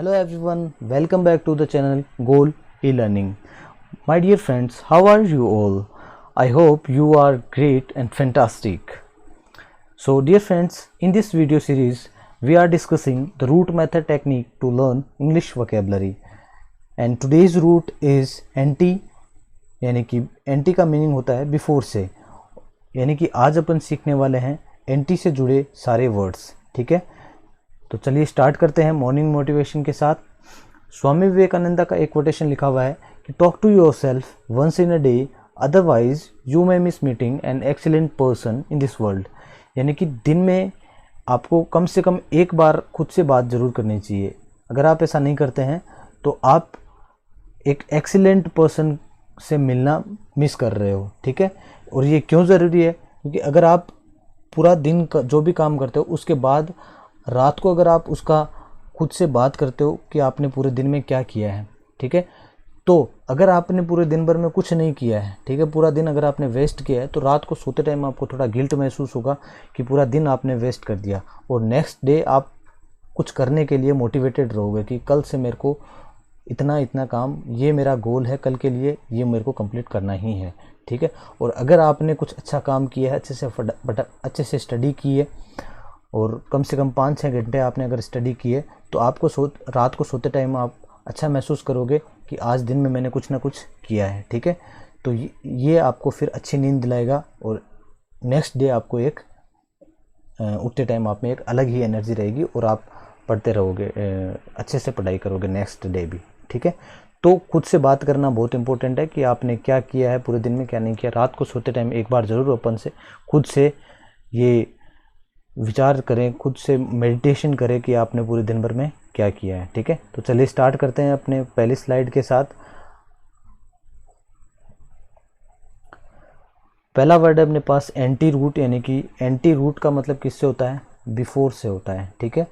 Hello everyone, welcome back to the channel Goal E-Learning. My dear friends, how are you all? I hope you are great and fantastic. So dear friends, in this video series, we are discussing the root method technique to learn English vocabulary. And today's root is NT, यानी कि NT का meaning होता है before से, यानी कि आज अपन सीखने वाले हैं NT से जुड़े सारे वर्ड्स. ठीक है, तो चलिए स्टार्ट करते हैं मॉर्निंग मोटिवेशन के साथ. स्वामी विवेकानंद का एक कोटेशन लिखा हुआ है कि talk to yourself once in a day, otherwise you may miss meeting an excellent person in this world. यानी कि दिन में आपको कम से कम एक बार खुद से बात ज़रूर करनी चाहिए. अगर आप ऐसा नहीं करते हैं तो आप एक एक्सीलेंट पर्सन से मिलना मिस कर रहे हो. ठीक है, और ये क्यों ज़रूरी है? क्योंकि अगर आप पूरा दिन का जो भी काम करते हो उसके बाद रात को अगर आप उसका खुद से बात करते हो कि आपने पूरे दिन में क्या किया है. ठीक है, तो अगर आपने पूरे दिन भर में कुछ नहीं किया है, ठीक है, पूरा दिन अगर आपने वेस्ट किया है, तो रात को सोते टाइम आपको थोड़ा गिल्ट महसूस होगा कि पूरा दिन आपने वेस्ट कर दिया. और नेक्स्ट डे आप कुछ करने के लिए मोटिवेटेड रहोगे कि कल से मेरे को इतना काम, ये मेरा गोल है कल के लिए, ये मेरे को कंप्लीट करना ही है. ठीक है, और अगर आपने कुछ अच्छा काम किया है, अच्छे से स्टडी की है और कम से कम 5-6 घंटे आपने अगर स्टडी की है, तो आपको रात को सोते टाइम आप अच्छा महसूस करोगे कि आज दिन में मैंने कुछ ना कुछ किया है. ठीक है, तो ये आपको फिर अच्छी नींद दिलाएगा और नेक्स्ट डे आपको एक उठते टाइम आप में एक अलग ही एनर्जी रहेगी और आप पढ़ते रहोगे, अच्छे से पढ़ाई करोगे नेक्स्ट डे भी. ठीक है, तो खुद से बात करना बहुत इंपॉर्टेंट है कि आपने क्या किया है पूरे दिन में, क्या नहीं किया. रात को सोते टाइम एक बार ज़रूर अपन से खुद से ये विचार करें, खुद से मेडिटेशन करें कि आपने पूरे दिन भर में क्या किया है. ठीक है, तो चलिए स्टार्ट करते हैं अपने पहली स्लाइड के साथ. पहला वर्ड है अपने पास एंटी रूट, यानी कि एंटी रूट का मतलब किससे होता है? बिफोर से होता है. ठीक है,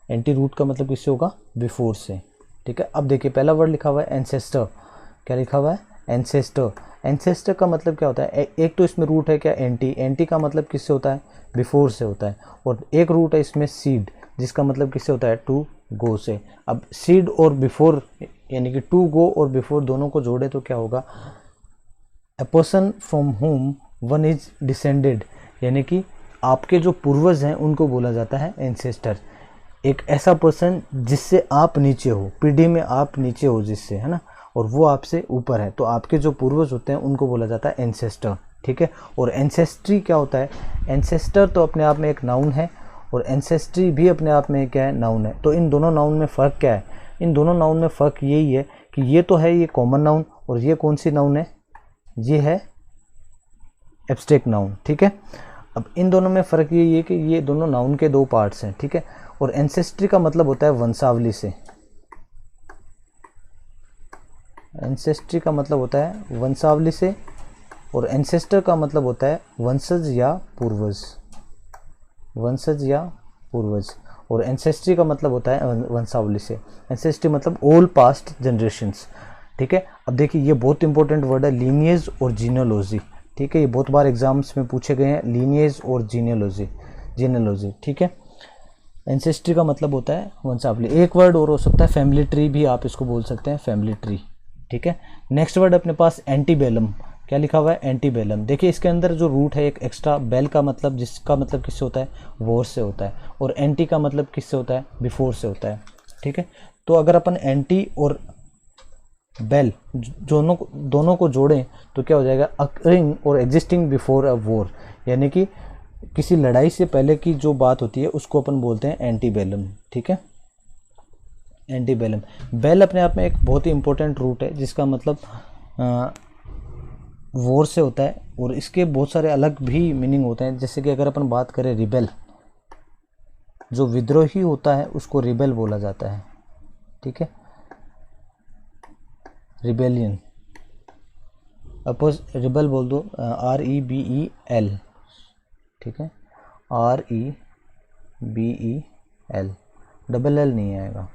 एंटी रूट का मतलब किससे होगा? बिफोर से. ठीक है, अब देखिए पहला वर्ड लिखा हुआ है एंसेस्टर. क्या लिखा हुआ है? एंसेस्टर. एंसेस्टर का मतलब क्या होता है? एक तो इसमें रूट है क्या? एंटी. एंटी का मतलब किससे होता है? बिफोर से होता है. और एक रूट है इसमें सीड, जिसका मतलब किससे होता है? टू गो से. अब सीड और बिफोर, यानी कि टू गो और बिफोर दोनों को जोड़े तो क्या होगा? A person from home one is descended, यानी कि आपके जो पूर्वज हैं उनको बोला जाता है एंसेस्टर. एक ऐसा पर्सन जिससे आप नीचे हो, पीढ़ी में आप नीचे हो जिससे, है ना, और वो आपसे ऊपर है, तो आपके जो पूर्वज होते हैं उनको बोला जाता है एंसेस्टर. ठीक है, और एंसेस्ट्री क्या होता है? एंसेस्टर तो अपने आप में एक नाउन है और एंसेस्ट्री भी अपने आप में क्या है? नाउन है. तो इन दोनों नाउन में फ़र्क क्या है? इन दोनों नाउन में फ़र्क यही है कि ये तो है ये कॉमन नाउन, और ये कौन सी नाउन है? ये है एब्स्ट्रैक्ट नाउन. ठीक है, अब इन दोनों में फ़र्क यही है कि ये दोनों नाउन के दो पार्ट्स हैं. ठीक है, और एंसेस्ट्री का मतलब होता है वंशावली से. एंसेस्ट्री का मतलब होता है वंशावली से, और एंसेस्टर का मतलब होता है वंशज या पूर्वज. वंशज या पूर्वज. और एंसेस्ट्री का मतलब होता है वंशावली से. एंसेस्ट्री मतलब ऑल पास्ट जनरेशंस. ठीक है, अब देखिए ये बहुत इंपॉर्टेंट वर्ड है, लीनिएज और जीनियोलॉजी. ठीक है, ये बहुत बार एग्जाम्स में पूछे गए हैं, लीनिएज और जीनियोलॉजी. ठीक है, एंसेस्ट्री का मतलब होता है वंशावली. एक वर्ड और हो सकता है फैमिली ट्री, भी आप इसको बोल सकते हैं, फैमिली ट्री. ठीक है, नेक्स्ट वर्ड अपने पास एंटीबेलम. क्या लिखा हुआ है? एंटीबेलम. देखिए इसके अंदर जो रूट है एक एक्स्ट्रा, बेल का मतलब, जिसका मतलब किससे होता है? वॉर से होता है. और एंटी का मतलब किससे होता है? बिफोर से होता है. ठीक है, तो अगर अपन एंटी और बेल दोनों को जोड़ें तो क्या हो जाएगा? अकरिंग और एग्जिस्टिंग बिफोर अ वॉर, यानी कि किसी लड़ाई से पहले की जो बात होती है उसको अपन बोलते हैं एंटीबेलम. ठीक है, एंटीबेलम. बेल अपने आप में एक बहुत ही इंपॉर्टेंट रूट है जिसका मतलब वॉर से होता है, और इसके बहुत सारे अलग भी मीनिंग होते हैं. जैसे कि अगर अपन बात करें रिबेल, जो विद्रोही होता है उसको रिबेल बोला जाता है. ठीक है, रिबेलियन. अपोज रिबेल बोल दो, REBEL. ठीक है, REBEL, डबल एल नहीं आएगा.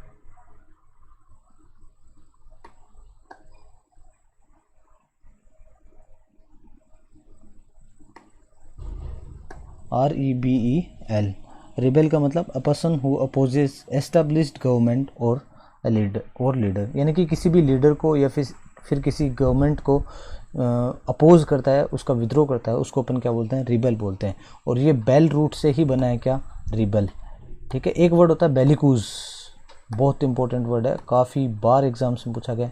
REBEL. रिबेल का मतलब a person who opposes established government और लीडर और लीडर, यानी कि किसी भी लीडर को या फिर किसी गवर्नमेंट को अपोज करता है, उसका विद्रोह करता है, उसको अपन क्या बोलते हैं, रिबेल बोलते हैं। और ये बेल रूट से ही बना है क्या, रिबेल। ठीक है। एक वर्ड होता है बेलिकूज, बहुत इंपॉर्टेंट वर्ड है, काफ़ी बार एग्जाम्स में पूछा गया,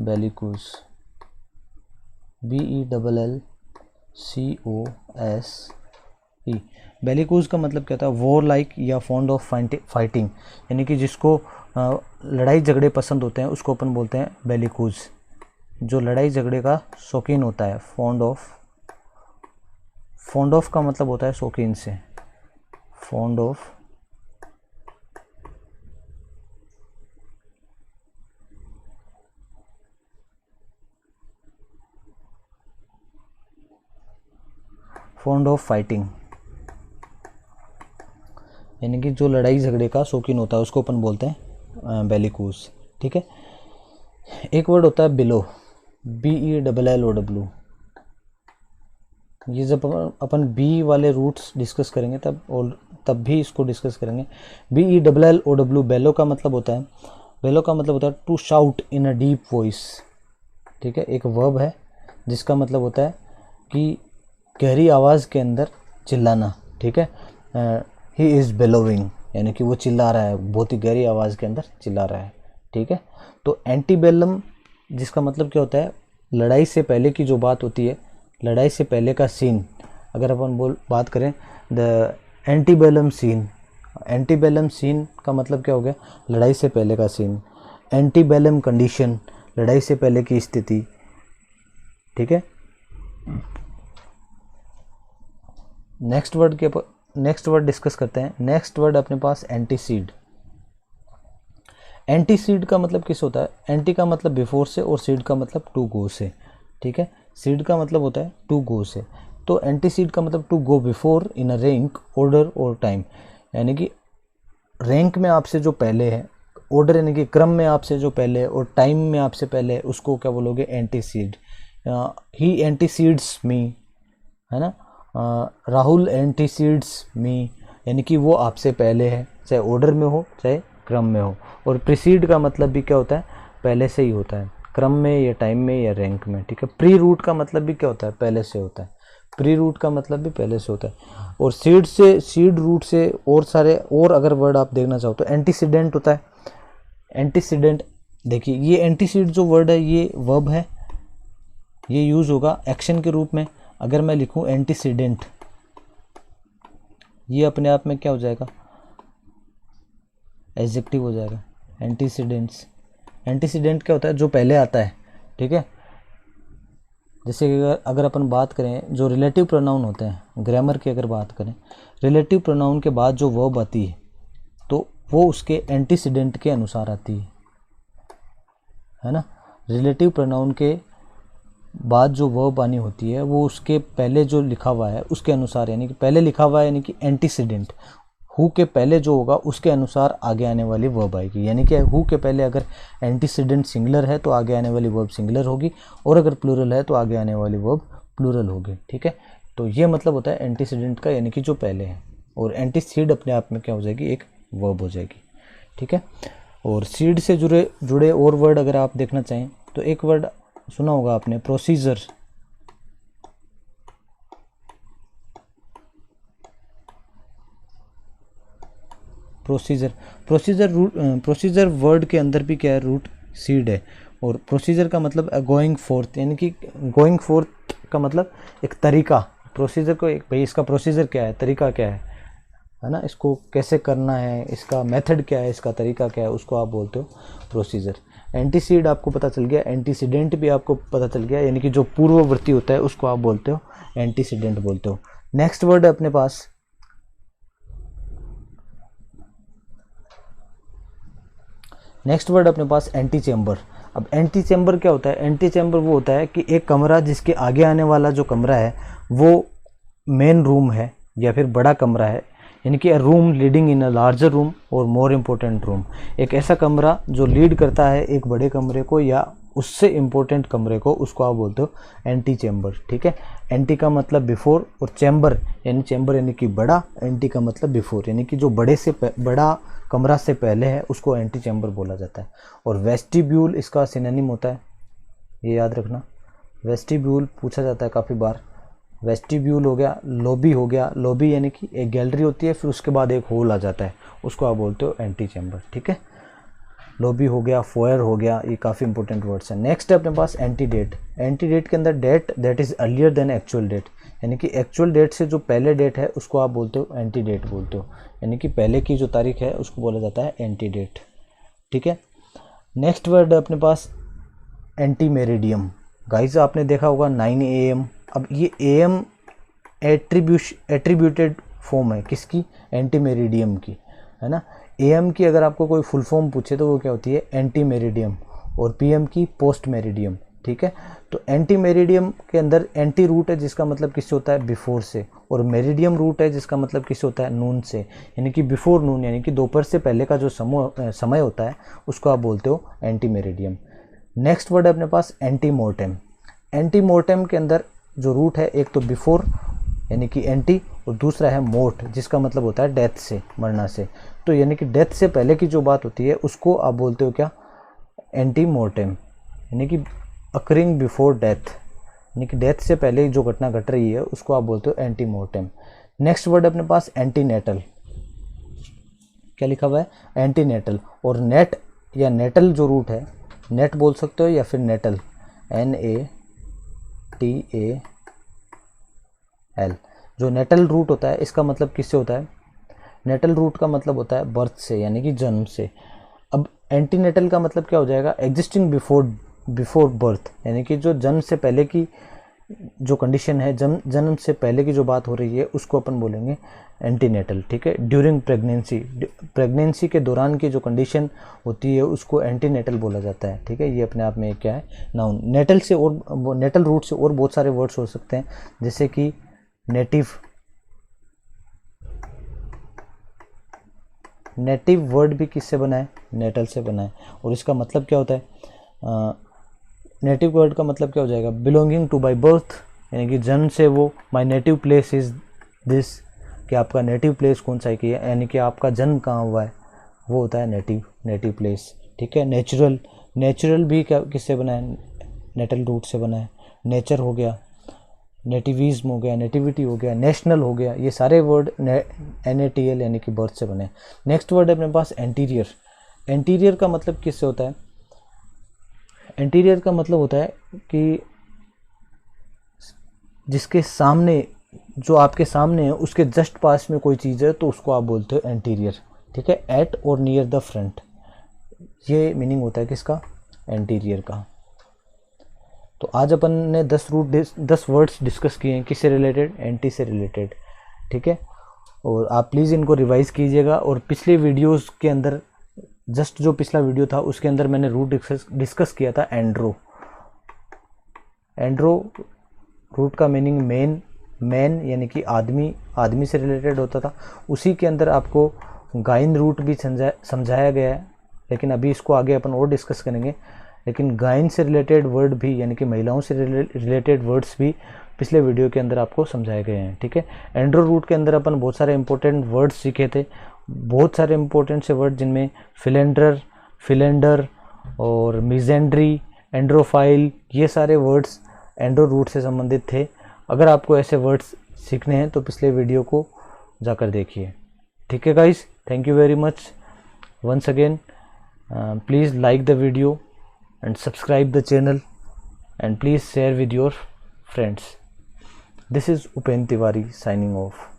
बेलिकूज, BELLCOSE। बेलिकूज का मतलब क्या था, वॉर लाइक या फॉन्ड ऑफ फाइटिंग, यानी कि जिसको लड़ाई झगड़े पसंद होते हैं उसको अपन बोलते हैं बेलिकूज, जो लड़ाई झगड़े का शौकीन होता है। फॉन्ड ऑफ का मतलब होता है शौकीन से, fond of, fond of fighting, यानी कि जो लड़ाई झगड़े का शौकीन होता है उसको अपन बोलते हैं बेलिकूज। ठीक है। एक वर्ड होता है बिलो, BELLOW। ये जब अपन बी वाले रूट्स डिस्कस करेंगे तब भी इसको डिस्कस करेंगे। BELLOW, बेलो का मतलब होता है to shout in a deep voice. ठीक है। एक वर्ब है जिसका मतलब होता है कि गहरी आवाज़ के अंदर चिल्लाना। ठीक है। ही इज़ बेलोविंग, यानी कि वो चिल्ला रहा है, बहुत ही गहरी आवाज़ के अंदर चिल्ला रहा है। ठीक है। तो एंटीबेलम, जिसका मतलब क्या होता है, लड़ाई से पहले की जो बात होती है, लड़ाई से पहले का सीन, अगर अपन बात करें द एंटीबेलम सीन, एंटीबेलम सीन का मतलब क्या हो गया, लड़ाई से पहले का सीन। एंटीबेलम कंडीशन, लड़ाई से पहले की स्थिति। ठीक है। नेक्स्ट वर्ड डिस्कस करते हैं। नेक्स्ट वर्ड अपने पास एंटीसीड। एंटीसीड का मतलब किस होता है, एंटी का मतलब बिफोर से और सीड का मतलब टू गो से। ठीक है। सीड का मतलब होता है टू गो से, तो एंटीसीड का मतलब to go before in a rank, order और टाइम, यानी कि रैंक में आपसे जो पहले है, ऑर्डर यानी कि क्रम में आपसे जो पहले है, और टाइम में आपसे पहले है, उसको क्या बोलोगे, एंटीसीड। ही एंटीसीड्स मी, है ना। राहुल एंटीसीड्स मी, यानी कि वो आपसे पहले है, चाहे ऑर्डर में हो चाहे क्रम में हो। और प्रीसीड का मतलब भी क्या होता है, पहले से ही होता है, क्रम में या टाइम में या रैंक में। ठीक है। प्री रूट का मतलब भी क्या होता है, पहले से होता है, प्री रूट का मतलब भी पहले से होता है। और सीड रूट से और सारे और अगर वर्ड आप देखना चाहो तो एंटीसीडेंट होता है। एंटीसीडेंट, देखिए ये एंटीसीड जो वर्ड है ये वर्ब है, ये यूज होगा एक्शन के रूप में। अगर मैं लिखूं एंटीसीडेंट, ये अपने आप में क्या हो जाएगा, एडजेक्टिव हो जाएगा। एंटीसीडेंट्स, एंटीसीडेंट क्या होता है, जो पहले आता है। ठीक है। जैसे कि अगर अपन बात करें जो रिलेटिव प्रोनाउन होते हैं, ग्रामर की अगर बात करें, रिलेटिव प्रोनाउन के बाद जो वर्ब आती है तो वो उसके एंटीसीडेंट के अनुसार आती है ना। रिलेटिव प्रोनाउन के बाद जो वर्ब आनी होती है वो उसके पहले जो लिखा हुआ है उसके अनुसार, यानी कि पहले लिखा हुआ है यानी कि एंटीसीडेंट, हु के पहले जो होगा उसके अनुसार आगे आने वाली वर्ब आएगी। यानी कि हु के पहले अगर एंटीसीडेंट सिंगुलर है तो आगे आने वाली वर्ब सिंगुलर होगी, और अगर प्लूरल है तो आगे आने वाली वर्ब प्लूरल होगी। ठीक है। तो ये मतलब होता है एंटीसीडेंट का, यानी कि जो पहले है। और एंटीसीड अपने आप में क्या हो जाएगी, एक वर्ब हो जाएगी। ठीक है। और सीड से जुड़े और वर्ड अगर आप देखना चाहें तो एक वर्ड सुना होगा आपने, प्रोसीजर। प्रोसीजर वर्ड के अंदर भी क्या है, रूट सीड है। और प्रोसीजर का मतलब गोइंग फोर्थ, यानी कि गोइंग फोर्थ का मतलब एक तरीका। प्रोसीजर को एक, भाई इसका प्रोसीजर क्या है, तरीका क्या है ना, इसको कैसे करना है, इसका मेथड क्या है, इसका तरीका क्या है, उसको आप बोलते हो प्रोसीजर। एंटीसीड आपको पता चल गया, एंटीसीडेंट भी आपको पता चल गया, यानी कि जो पूर्ववर्ती होता है उसको आप बोलते हो एंटीसीडेंट बोलते हो। नेक्स्ट वर्ड है अपने पास, एंटी चेम्बर। अब एंटी चेम्बर क्या होता है, एंटी चेम्बर वो होता है कि एक कमरा जिसके आगे आने वाला जो कमरा है वो मेन रूम है या फिर बड़ा कमरा है, यानी कि अ room leading in a larger room और मोर इम्पोर्टेंट रूम। एक ऐसा कमरा जो लीड करता है एक बड़े कमरे को या उससे इम्पोर्टेंट कमरे को, उसको आप बोलते हो एंटी चेम्बर। ठीक है, एंटी का मतलब बिफोर और चैम्बर यानी कि बड़ा, एंटी का मतलब बिफोर यानी कि जो बड़ा कमरा से पहले है उसको एंटी चैम्बर बोला जाता है। और वेस्टिब्यूल इसका सिनोनिम होता है, ये याद रखना। वेस्टिब्यूल पूछा जाता है काफ़ी बार। वेस्टिब्यूल हो गया, लॉबी हो गया, लॉबी यानी कि एक गैलरी होती है, फिर उसके बाद एक हॉल आ जाता है, उसको आप बोलते हो एंटी चैम्बर। ठीक है, लॉबी हो गया, फोयर हो गया, ये काफ़ी इंपॉर्टेंट वर्ड्स हैं। नेक्स्ट है अपने पास एंटी डेट। एंटी डेट के अंदर date that is earlier than actual date, यानी कि एक्चुअल डेट से जो पहले डेट है उसको आप बोलते हो एंटी डेट बोलते हो, यानी कि पहले की जो तारीख है उसको बोला जाता है एंटी डेट। ठीक है, नेक्स्ट वर्ड है अपने पास एंटी मेरिडियम। गाइस आपने देखा होगा 9 AM। अब ये AM एट्रीब्यूटेड फॉर्म है किसकी, एंटी मेरिडियम की, है ना। AM की अगर आपको कोई फुल फॉर्म पूछे तो वो क्या होती है, एंटी मेरिडियम, और PM की पोस्ट मेरिडियम। ठीक है, तो एंटी मेरिडियम के अंदर एंटी रूट है जिसका मतलब किससे होता है, बिफोर से, और मेरिडियम रूट है जिसका मतलब किससे होता है, नून से, यानी कि बिफोर नून, यानी कि दोपहर से पहले का जो समय होता है उसको आप बोलते हो एंटी मेरिडियम। नेक्स्ट वर्ड है अपने पास एंटी मोर्टेम। एंटी मोर्टेम के अंदर जो रूट है, एक तो बिफोर यानी कि एंटी, और दूसरा है मोर्ट जिसका मतलब होता है डेथ से, मरना से। तो यानी कि डेथ से पहले की जो बात होती है उसको आप बोलते हो क्या, एंटी मोर्टेम, यानी कि अकरिंग बिफोर डेथ, यानी कि डेथ से पहले जो घटना घट रही है उसको आप बोलते हो एंटी मोर्टेम। नेक्स्ट वर्ड अपने पास एंटी नेटल। क्या लिखा हुआ है, एंटी नेटल। और नेट या नेटल जो रूट है, नेट बोल सकते हो या फिर नेटल, NATAL। जो नेटल रूट होता है इसका मतलब किससे होता है, नेटल रूट का मतलब होता है बर्थ से, यानी कि जन्म से। अब एंटीनेटल का मतलब क्या हो जाएगा, एग्जिस्टिंग बिफोर बर्थ, यानी कि जो जन्म से पहले की जो कंडीशन है, जन्म से पहले की जो बात हो रही है उसको अपन बोलेंगे एंटीनेटल। ठीक है, ड्यूरिंग प्रेगनेंसी के दौरान की जो कंडीशन होती है उसको एंटीनेटल बोला जाता है। ठीक है, ये अपने आप में क्या है, नाउन। नेटल से और नेटल रूट से और बहुत सारे वर्ड्स हो सकते हैं, जैसे कि नेटिव वर्ड भी किससे बना है, नेटल से बना है। और इसका मतलब क्या होता है, नेटिव वर्ड का मतलब क्या हो जाएगा, बिलोंगिंग टू बाय बर्थ, यानी कि जन्म से वो, my native place is this, कि आपका नेटिव प्लेस कौन सा है, कि यानी कि आपका जन्म कहाँ हुआ है, वो होता है नेटिव प्लेस। ठीक है, नेचुरल भी क्या किससे बना है, नेटल रूट से बना है। नेचर हो गया, नेटिविज्म हो गया, नेटिविटी हो गया, नेशनल हो गया, ये सारे वर्ड NATL यानी कि बर्थ से बने। नेक्स्ट वर्ड है अपने पास एंटीरियर। एंटीरियर का मतलब किससे होता है, एंटीरियर का मतलब होता है कि जिसके सामने, जो आपके सामने है उसके जस्ट पास में कोई चीज़ है तो उसको आप बोलते हो एंटीरियर। ठीक है, एट और नियर द फ्रंट, ये मीनिंग होता है किसका, एंटीरियर का। तो आज अपन ने 10 वर्ड्स डिस्कस किए हैं, किससे रिलेटेड, एंटी से रिलेटेड। ठीक है, और आप प्लीज़ इनको रिवाइज़ कीजिएगा। और पिछले वीडियोस के अंदर, जस्ट जो पिछला वीडियो था उसके अंदर मैंने रूट डिस्कस किया था एंड्रो रूट का मीनिंग मैन यानी कि आदमी से रिलेटेड होता था। उसी के अंदर आपको गाइन रूट भी समझाया गया है, लेकिन अभी इसको आगे अपन और डिस्कस करेंगे। लेकिन गाइन से रिलेटेड वर्ड भी, यानी कि महिलाओं से रिलेटेड वर्ड्स भी पिछले वीडियो के अंदर आपको समझाए गए हैं। ठीक है, एंड्रो रूट के अंदर अपन बहुत सारे इंपॉर्टेंट वर्ड्स सीखे थे, बहुत सारे इंपॉर्टेंट से वर्ड, जिनमें फिलेंडर और मिजेंड्री, एंड्रोफाइल, ये सारे वर्ड्स एंड्रो रूट से संबंधित थे। अगर आपको ऐसे वर्ड्स सीखने हैं तो पिछले वीडियो को जाकर देखिए। ठीक है guys, thank you very much once again. Please like the video and subscribe the channel, and please share with your friends. This is Upen Tiwari signing off.